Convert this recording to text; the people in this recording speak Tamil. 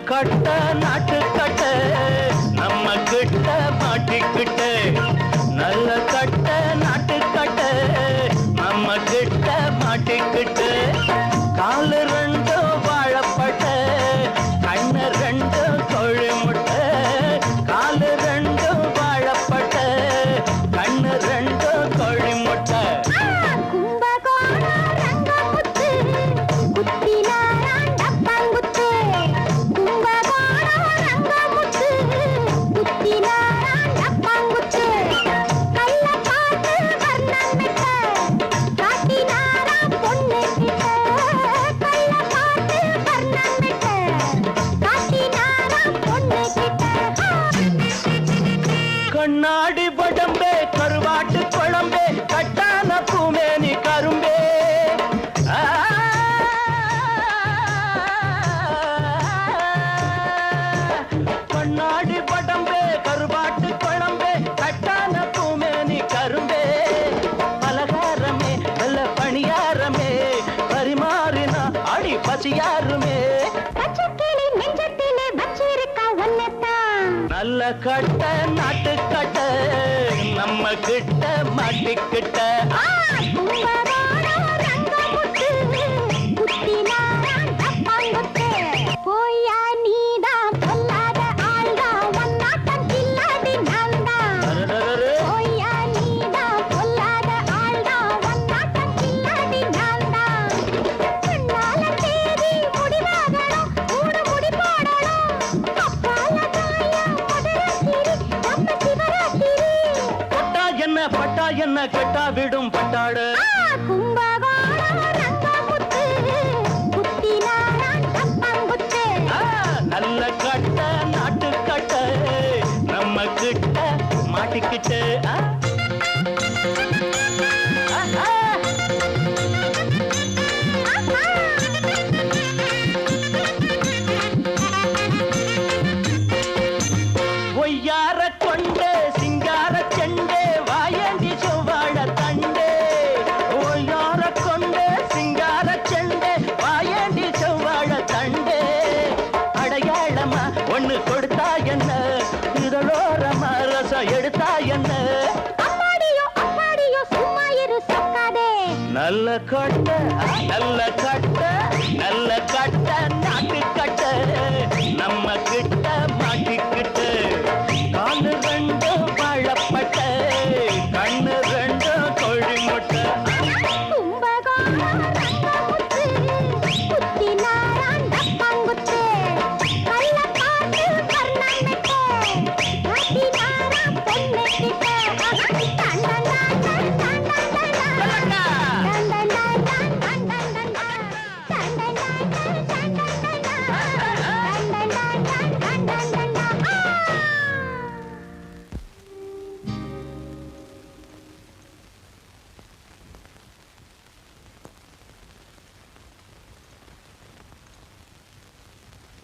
கட்ட நாட்டு கட்ட நம்ம கிட்ட மாட்டிக்கிட்ட நல்ல கட்ட நாட்டு கட்ட நம்ம கிட்ட மாட்டிக்கிட்டு காலு ரெண்டு வாழப்பட்ட கண்ணு ரெண்டு கோழி முட்டை காலு ரெண்டு வாழப்பட்ட கண்ணு ரெண்டு கோழி முட்டை கண்ணாடி படம்பே கருவாட்டு குழம்பே கட்டான பூமேனி கரும்பே கண்ணாடி படம்பே கருவாட்டு குழம்பே கட்டான பூமேனி கரும்பே பலகாரமே நல்ல பணியாரமே பரிமாறினா அடி பசியாருமே நல்ல கட்ட நாட்டு கட்ட நம்ம கிட்ட மாட்டிக்கிட்ட போயா நீதான் சொல்லாத ஆள்தான் ஒன்னாட்டம் கில்லாடி நான்தான் போயா நீதான் சொல்லாத ஆள்தான் ஒன்னாட்டம் கில்லாடி நான்தான் பின்னால தேதி முடிவாகணும் மூடு முடி போடணும் அப்பால தாயா மதுராத்திரி நம்ம சிவராத்திரி பட்டா என்ன கெட்டா விடும் பட்டாடு கும்பகோணம் ரங்கமுத்து குத்தினாரான் தப்பங்குத்து நல்ல கட்ட நாட்டு கட்ட நம்ம கிட்ட மாட்டிக்கிட்டு ஒய்யார கொண்டே சிங்கார செண்டே வாயண்டி செவ்வாழ தண்டே ஒய்யார கொண்டே சிங்கார செண்டே வாயண்டி செவ்வாழ தண்டே அடையாளமா ஒண்ணு கொடுத்தா என்ன இதழோரமா ரசம் எடுத்தா என்ன அப்பாடியோ அப்பாடியோ சும்மா இரு சொக்காதே நல்ல கட்ட